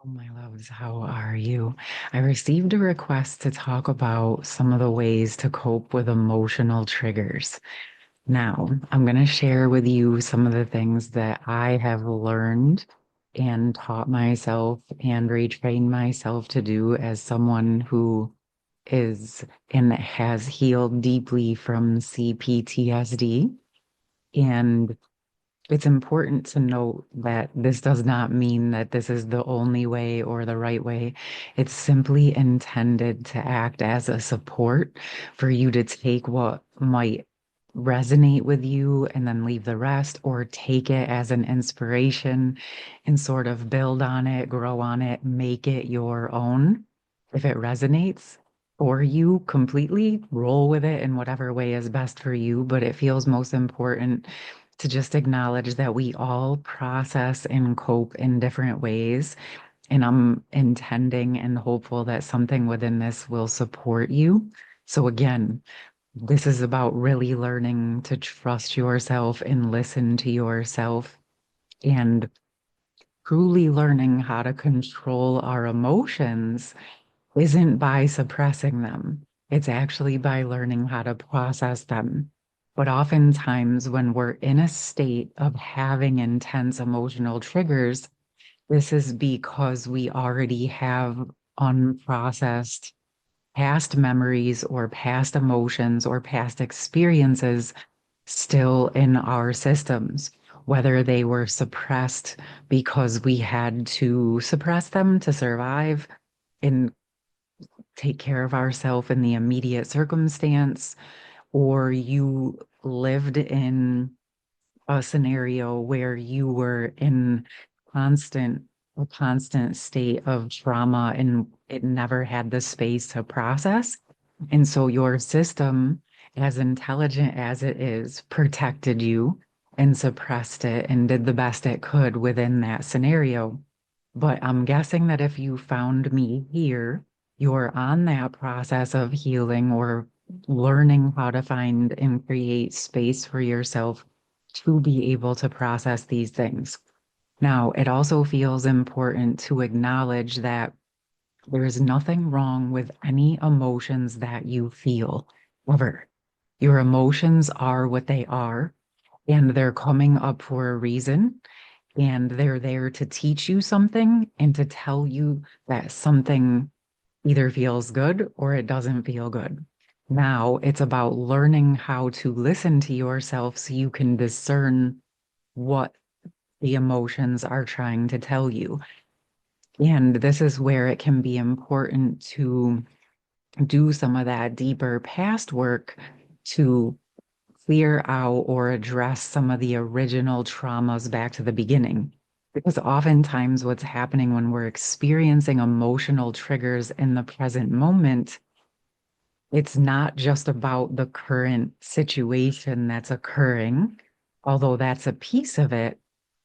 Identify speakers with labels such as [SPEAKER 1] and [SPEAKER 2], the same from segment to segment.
[SPEAKER 1] Oh, my loves, how are you? I received a request to talk about some of the ways to cope with emotional triggers. Now, I'm going to share with you some of the things that I have learned and taught myself and retrained myself to do as someone who is and has healed deeply from CPTSD. And it's important to note that this does not mean that this is the only way or the right way. It's simply intended to act as a support for you to take what might resonate with you and then leave the rest, or take it as an inspiration and sort of build on it, grow on it, make it your own. If it resonates for you completely, roll with it in whatever way is best for you. But it feels most important to just acknowledge that we all process and cope in different ways. And I'm intending and hopeful that something within this will support you. So, again, this is about really learning to trust yourself and listen to yourself and truly learning how to control our emotions isn't by suppressing them. It's actually by learning how to process them. But oftentimes, when we're in a state of having intense emotional triggers, this is because we already have unprocessed past memories or past emotions or past experiences still in our systems, whether they were suppressed because we had to suppress them to survive and take care of ourselves in the immediate circumstance, or you lived in a scenario where you were in constant a constant state of trauma and it never had the space to process. And so your system, as intelligent as it is, protected you and suppressed it and did the best it could within that scenario. But I'm guessing that if you found me here, you're on that process of healing or learning how to find and create space for yourself to be able to process these things. Now, it also feels important to acknowledge that there is nothing wrong with any emotions that you feel, ever. Your emotions are what they are, and they're coming up for a reason. And they're there to teach you something and to tell you that something either feels good or it doesn't feel good. Now it's about learning how to listen to yourself so you can discern what the emotions are trying to tell you. And this is where it can be important to do some of that deeper past work to clear out or address some of the original traumas back to the beginning. Because oftentimes, what's happening when we're experiencing emotional triggers in the present moment, it's not just about the current situation that's occurring, although that's a piece of it,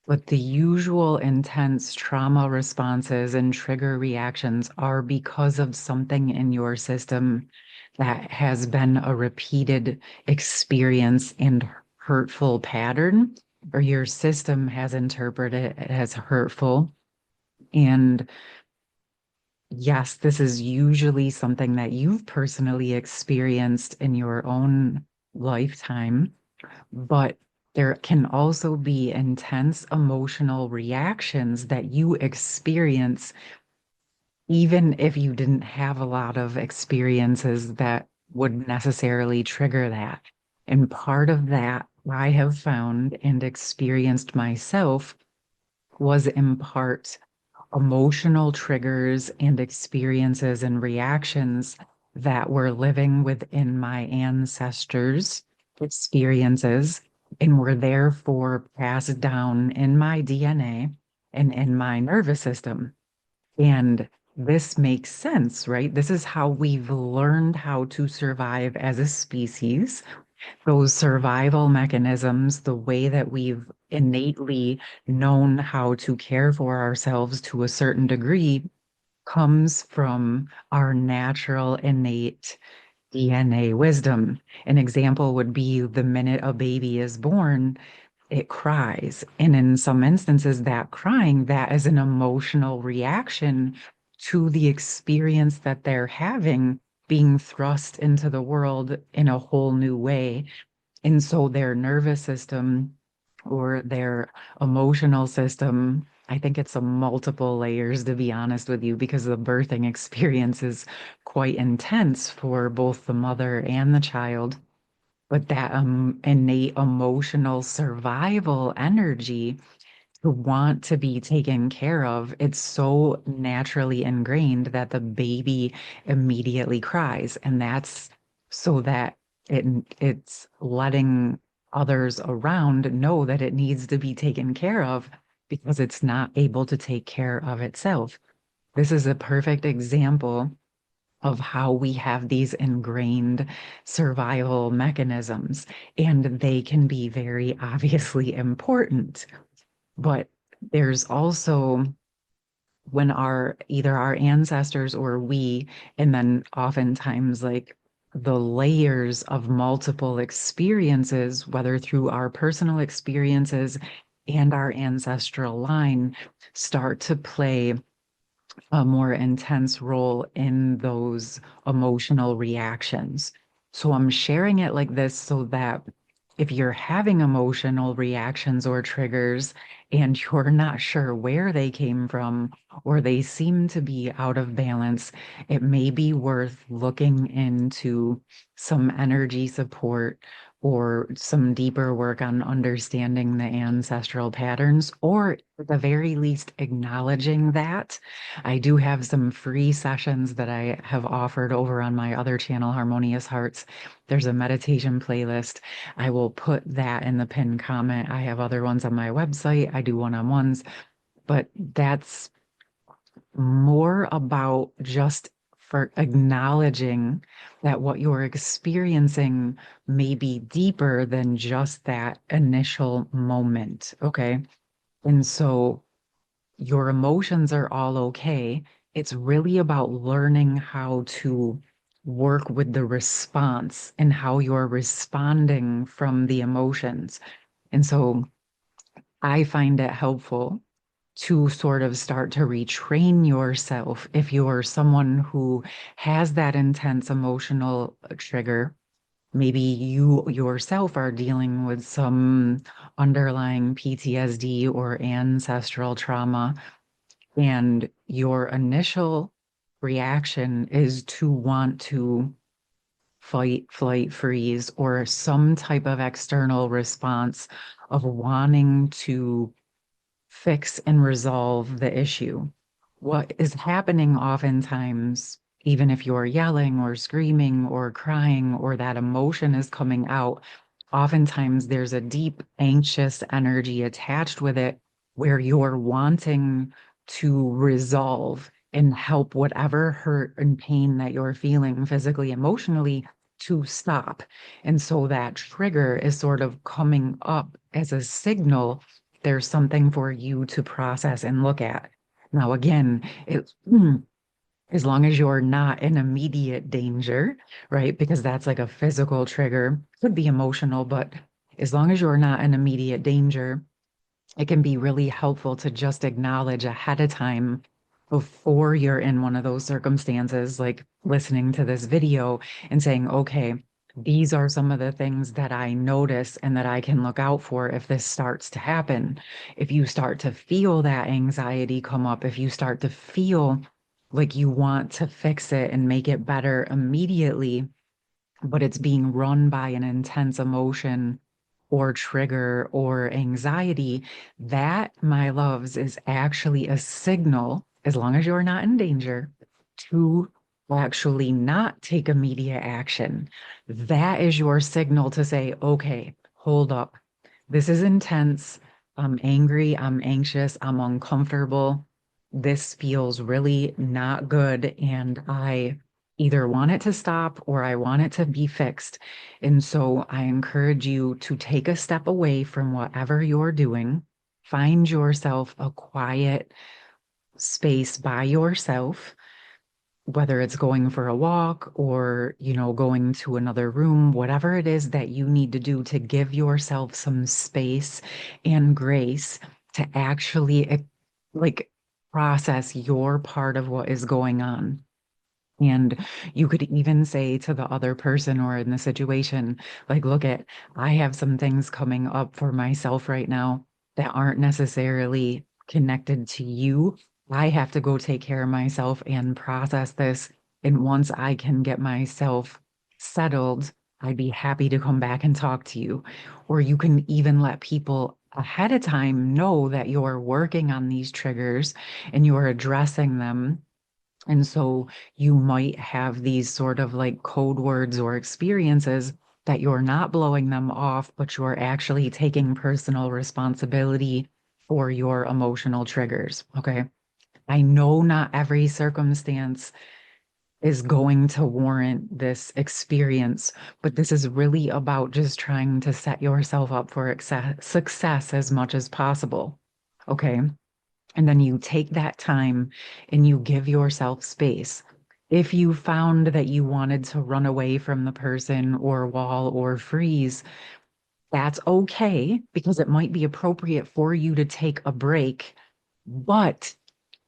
[SPEAKER 1] but the usual intense trauma responses and trigger reactions are because of something in your system that has been a repeated experience and hurtful pattern, or your system has interpreted it as hurtful. And yes, this is usually something that you've personally experienced in your own lifetime, but there can also be intense emotional reactions that you experience, even if you didn't have a lot of experiences that would necessarily trigger that. And part of that I have found and experienced myself was in part emotional triggers and experiences and reactions that were living within my ancestors' experiences and were therefore passed down in my DNA and in my nervous system. And this makes sense, right? This is how we've learned how to survive as a species. Those survival mechanisms, the way that we've innately known how to care for ourselves to a certain degree, comes from our natural innate DNA wisdom. An example would be the minute a baby is born, it cries. And in some instances, that crying, that is an emotional reaction to the experience that they're having being thrust into the world in a whole new way. And so their nervous system or their emotional system, I think it's a multiple layers, to be honest with you, because the birthing experience is quite intense for both the mother and the child. But that innate emotional survival energy to want to be taken care of, it's so naturally ingrained that the baby immediately cries. And that's so that it it's letting others around know that it needs to be taken care of because it's not able to take care of itself. This is a perfect example of how we have these ingrained survival mechanisms, and they can be very obviously important. But there's also when our either our ancestors or we, and then oftentimes like the layers of multiple experiences, whether through our personal experiences and our ancestral line, start to play a more intense role in those emotional reactions. So I'm sharing it like this so that if you're having emotional reactions or triggers and you're not sure where they came from or they seem to be out of balance, it may be worth looking into some energy support or some deeper work on understanding the ancestral patterns, or at the very least, acknowledging that. I do have some free sessions that I have offered over on my other channel, Harmonious Hearts. There's a meditation playlist. I will put that in the pinned comment. I have other ones on my website. I do one-on-ones, but that's more about just for acknowledging that what you're experiencing may be deeper than just that initial moment. Okay. And so your emotions are all okay. It's really about learning how to work with the response and how you're responding from the emotions. And so I find it helpful to sort of start to retrain yourself if you're someone who has that intense emotional trigger. Maybe you yourself are dealing with some underlying PTSD or ancestral trauma, and your initial reaction is to want to fight, flight, freeze, or some type of external response of wanting to fix and resolve the issue. What is happening oftentimes, even if you're yelling or screaming or crying or that emotion is coming out, oftentimes there's a deep anxious energy attached with it where you're wanting to resolve and help whatever hurt and pain that you're feeling physically, emotionally to stop. And so that trigger is sort of coming up as a signal there's something for you to process and look at. Now, again, as long as you're not in immediate danger, right? Because that's like a physical trigger, could be emotional, but as long as you're not in immediate danger, it can be really helpful to just acknowledge ahead of time before you're in one of those circumstances, like listening to this video and saying, okay, these are some of the things that I notice and that I can look out for if this starts to happen. If you start to feel that anxiety come up, if you start to feel like you want to fix it and make it better immediately, but it's being run by an intense emotion or trigger or anxiety, that, my loves, is actually a signal, as long as you're not in danger, to actually not take immediate action. That is your signal to say, okay, hold up. This is intense. I'm angry. I'm anxious. I'm uncomfortable. This feels really not good. And I either want it to stop or I want it to be fixed. And so I encourage you to take a step away from whatever you're doing. Find yourself a quiet space by yourself. whether it's going for a walk or, going to another room, whatever it is that you need to do to give yourself some space and grace to actually like process your part of what is going on. And you could even say to the other person or in the situation, like, look at, I have some things coming up for myself right now that aren't necessarily connected to you. I have to go take care of myself and process this. And once I can get myself settled, I'd be happy to come back and talk to you. Or you can even let people ahead of time know that you're working on these triggers and you're addressing them, and so you might have these sort of like code words or experiences that you're not blowing them off, but you're actually taking personal responsibility for your emotional triggers. Okay. I know not every circumstance is going to warrant this experience, but this is really about just trying to set yourself up for success as much as possible. Okay. And then you take that time and you give yourself space. If you found that you wanted to run away from the person or wall or freeze, that's okay because it might be appropriate for you to take a break. But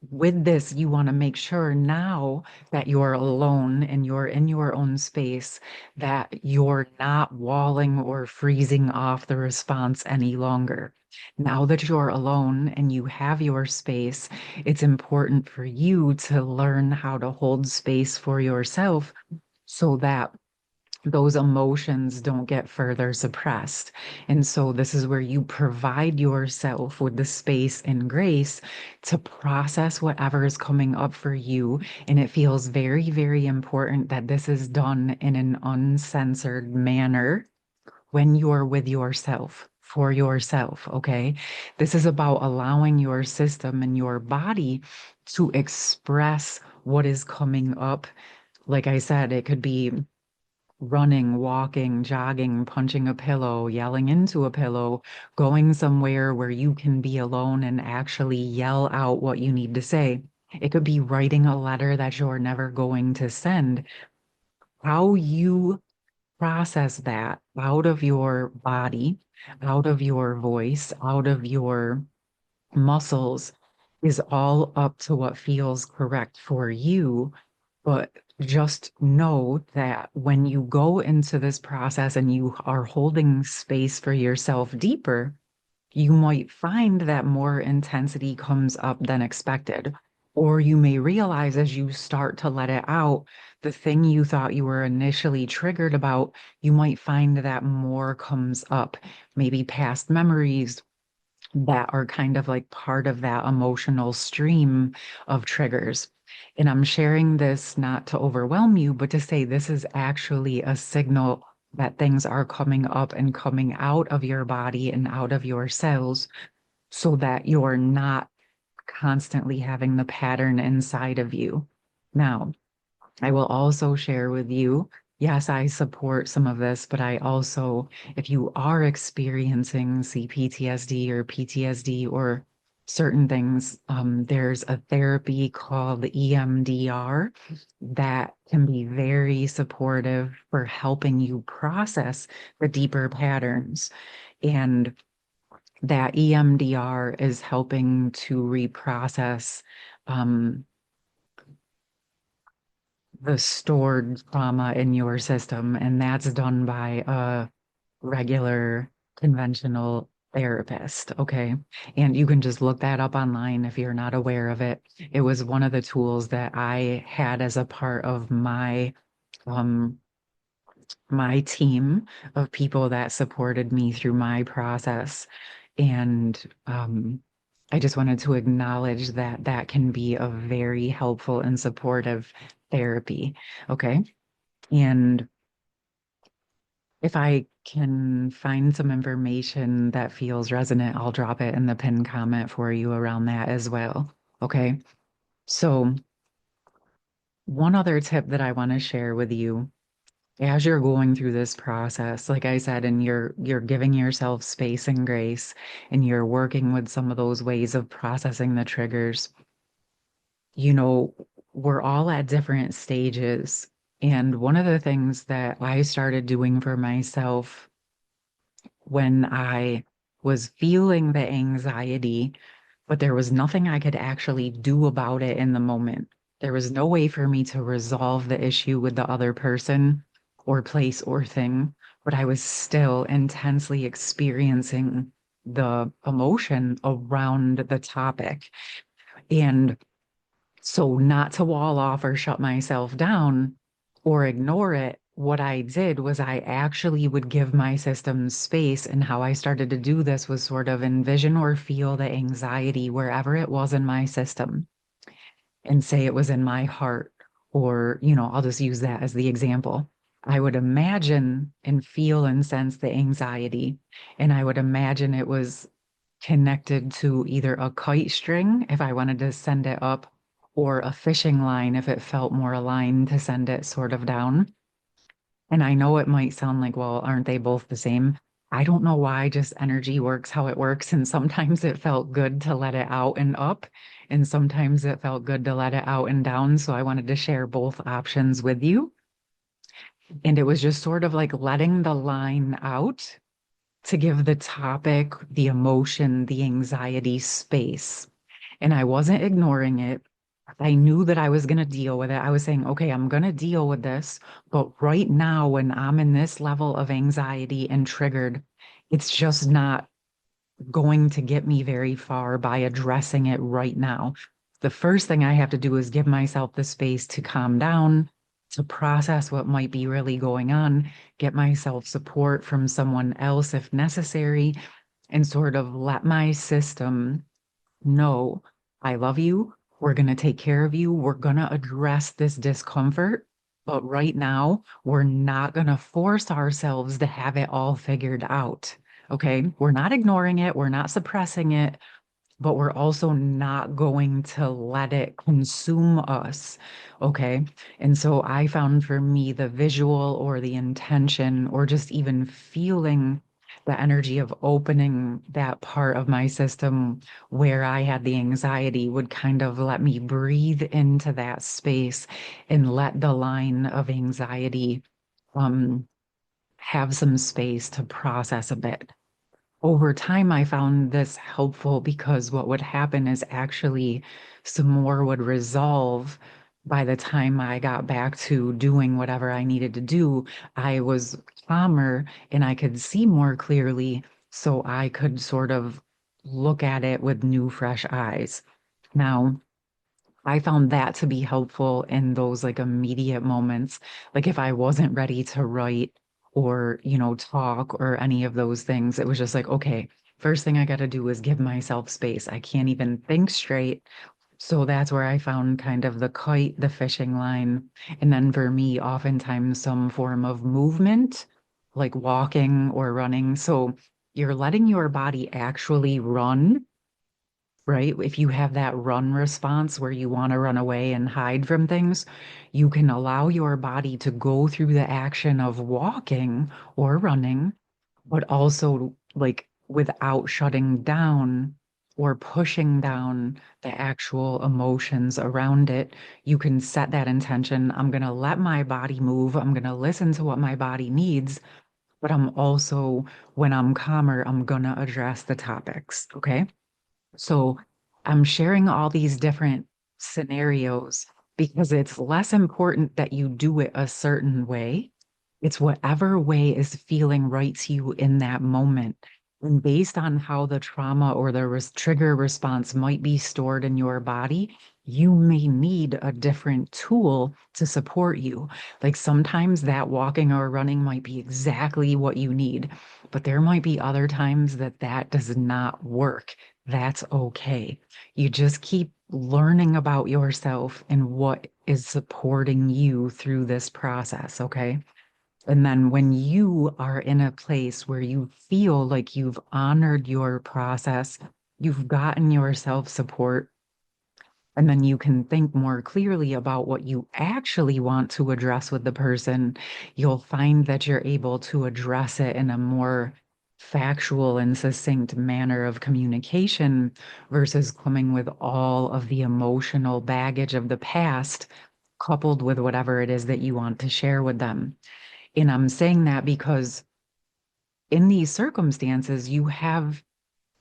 [SPEAKER 1] with this, you want to make sure now that you're alone and you're in your own space, that you're not walling or freezing off the response any longer. Now that you're alone and you have your space, it's important for you to learn how to hold space for yourself so that those emotions don't get further suppressed. And so this is where you provide yourself with the space and grace to process whatever is coming up for you. And it feels very, very important that this is done in an uncensored manner when you're with yourself. For yourself, okay? This is about allowing your system and your body to express what is coming up. Like I said, it could be running, walking, jogging, punching a pillow, yelling into a pillow, going somewhere where you can be alone and actually yell out what you need to say. It could be writing a letter that you're never going to send. How you process that out of your body, out of your voice, out of your muscles is all up to what feels correct for you. But just know that when you go into this process and you are holding space for yourself deeper, you might find that more intensity comes up than expected. Or you may realize as you start to let it out, the thing you thought you were initially triggered about, you might find that more comes up, maybe past memories that are kind of like part of that emotional stream of triggers. And I'm sharing this not to overwhelm you, but to say this is actually a signal that things are coming up and coming out of your body and out of your cells so that you're not constantly having the pattern inside of you. Now, I will also share with you, yes, I support some of this, but I also, if you are experiencing CPTSD or PTSD or certain things, there's a therapy called EMDR that can be very supportive for helping you process the deeper patterns. And that EMDR is helping to reprocess the stored trauma in your system, and that's done by a regular conventional therapist. Okay. And you can just look that up online if you're not aware of it. It was one of the tools that I had as a part of um my team of people that supported me through my process. And I just wanted to acknowledge that that can be a very helpful and supportive therapy. Okay. And if I can find some information that feels resonant, I'll drop it in the pinned comment for you around that as well. Okay. So, one other tip that I want to share with you as you're going through this process, like I said, and you're giving yourself space and grace, and you're working with some of those ways of processing the triggers, you know, we're all at different stages. And one of the things that I started doing for myself when I was feeling the anxiety, but there was nothing I could actually do about it in the moment. There was no way for me to resolve the issue with the other person or place or thing, but I was still intensely experiencing the emotion around the topic. And so, not to wall off or shut myself down or ignore it, what I did was I actually would give my system space. And how I started to do this was sort of envision or feel the anxiety wherever it was in my system and say it was in my heart, or, I'll just use that as the example. I would imagine and feel and sense the anxiety, and I would imagine it was connected to either a kite string if I wanted to send it up, or a fishing line if it felt more aligned to send it sort of down. And I know it might sound like, well, aren't they both the same? I don't know why just energy works how it works. And sometimes it felt good to let it out and up, and sometimes it felt good to let it out and down. So I wanted to share both options with you. And it was just sort of like letting the line out to give the topic, the emotion, the anxiety space. And I wasn't ignoring it. I knew that I was going to deal with it. I was saying, okay, I'm going to deal with this. But right now, when I'm in this level of anxiety and triggered, it's just not going to get me very far by addressing it right now. The first thing I have to do is give myself the space to calm down, to process what might be really going on, get myself support from someone else if necessary, and sort of let my system know, I love you. We're going to take care of you. We're going to address this discomfort. But right now, we're not going to force ourselves to have it all figured out. Okay. We're not ignoring it. We're not suppressing it, but we're also not going to let it consume us. Okay. And so I found for me the visual or the intention or just even feeling the energy of opening that part of my system where I had the anxiety would kind of let me breathe into that space and let the line of anxiety um, have some space to process a bit. Over time, I found this helpful because what would happen is actually some more would resolve by the time I got back to doing whatever I needed to do. I was calmer and I could see more clearly, so I could sort of look at it with new, fresh eyes. Now, I found that to be helpful in those like immediate moments. Like if I wasn't ready to write or, talk or any of those things, it was just like, okay, first thing I got to do is give myself space. I can't even think straight. So that's where I found kind of the kite, the fishing line. And then for me, oftentimes some form of movement, like walking or running. So you're letting your body actually run, right? If you have that run response where you want to run away and hide from things, you can allow your body to go through the action of walking or running, but also like without shutting down or pushing down the actual emotions around it. You can set that intention. I'm going to let my body move. I'm going to listen to what my body needs, but I'm also, when I'm calmer, I'm going to address the topics. Okay. So I'm sharing all these different scenarios because it's less important that you do it a certain way. It's whatever way is feeling right to you in that moment. And based on how the trauma or the trigger response might be stored in your body, you may need a different tool to support you. Like sometimes that walking or running might be exactly what you need, but there might be other times that that does not work. That's okay. You just keep learning about yourself and what is supporting you through this process, okay? And then when you are in a place where you feel like you've honored your process, you've gotten yourself support, and then you can think more clearly about what you actually want to address with the person, you'll find that you're able to address it in a more factual and succinct manner of communication versus coming with all of the emotional baggage of the past, coupled with whatever it is that you want to share with them. And I'm saying that because in these circumstances,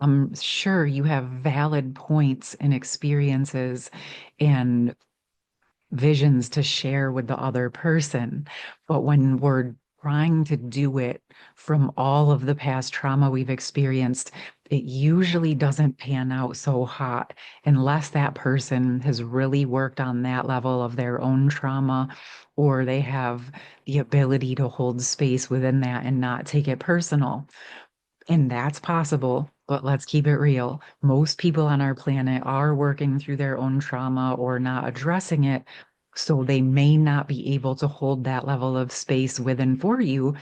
[SPEAKER 1] I'm sure you have valid points and experiences and visions to share with the other person. But when we're trying to do it from all of the past trauma we've experienced, it usually doesn't pan out so hot unless that person has really worked on that level of their own trauma, or they have the ability to hold space within that and not take it personal. And that's possible, but let's keep it real. Most people on our planet are working through their own trauma or not addressing it. So they may not be able to hold that level of space within for you.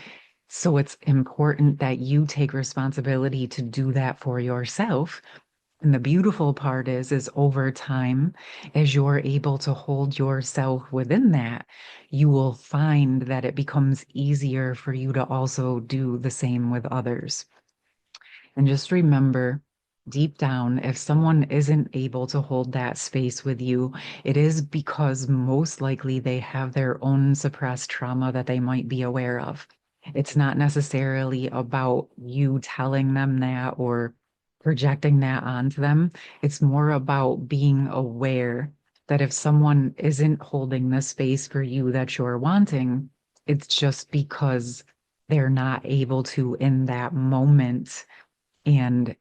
[SPEAKER 1] So it's important that you take responsibility to do that for yourself. And the beautiful part is over time, as you're able to hold yourself within that, you will find that it becomes easier for you to also do the same with others. And just remember, deep down, if someone isn't able to hold that space with you, it is because most likely they have their own suppressed trauma that they might be aware of. It's not necessarily about you telling them that or projecting that onto them. It's more about being aware that if someone isn't holding the space for you that you're wanting, it's just because they're not able to in that moment, and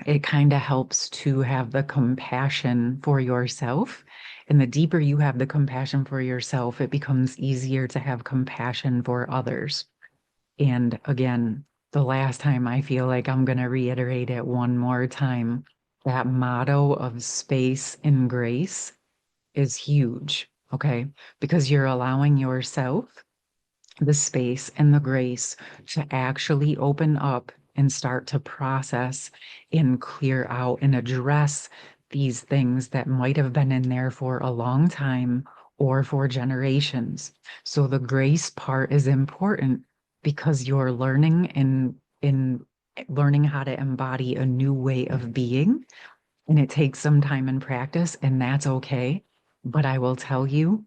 [SPEAKER 1] it kind of helps to have the compassion for yourself. And the deeper you have the compassion for yourself, it becomes easier to have compassion for others. And again, the last time I feel like I'm going to reiterate it one more time, that motto of space and grace is huge. Okay. Because you're allowing yourself the space and the grace to actually open up and start to process and clear out and address these things that might have been in there for a long time or for generations. So the grace part is important because you're learning and in learning how to embody a new way of being, and it takes some time and practice, and that's okay. But I will tell you,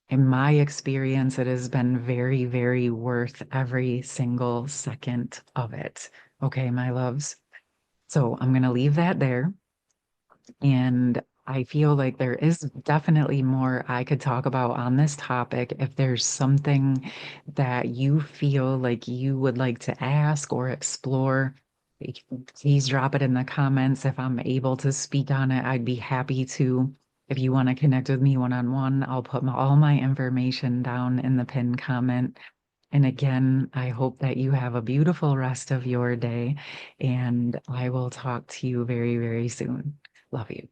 [SPEAKER 1] in my experience, it has been very, very worth every single second of it. Okay, my loves. So I'm going to leave that there. And I feel like there is definitely more I could talk about on this topic. If there's something that you feel like you would like to ask or explore, please drop it in the comments. If I'm able to speak on it, I'd be happy to. If you want to connect with me one-on-one, I'll put all my information down in the pinned comment. And again, I hope that you have a beautiful rest of your day, and I will talk to you very, very soon. Love you.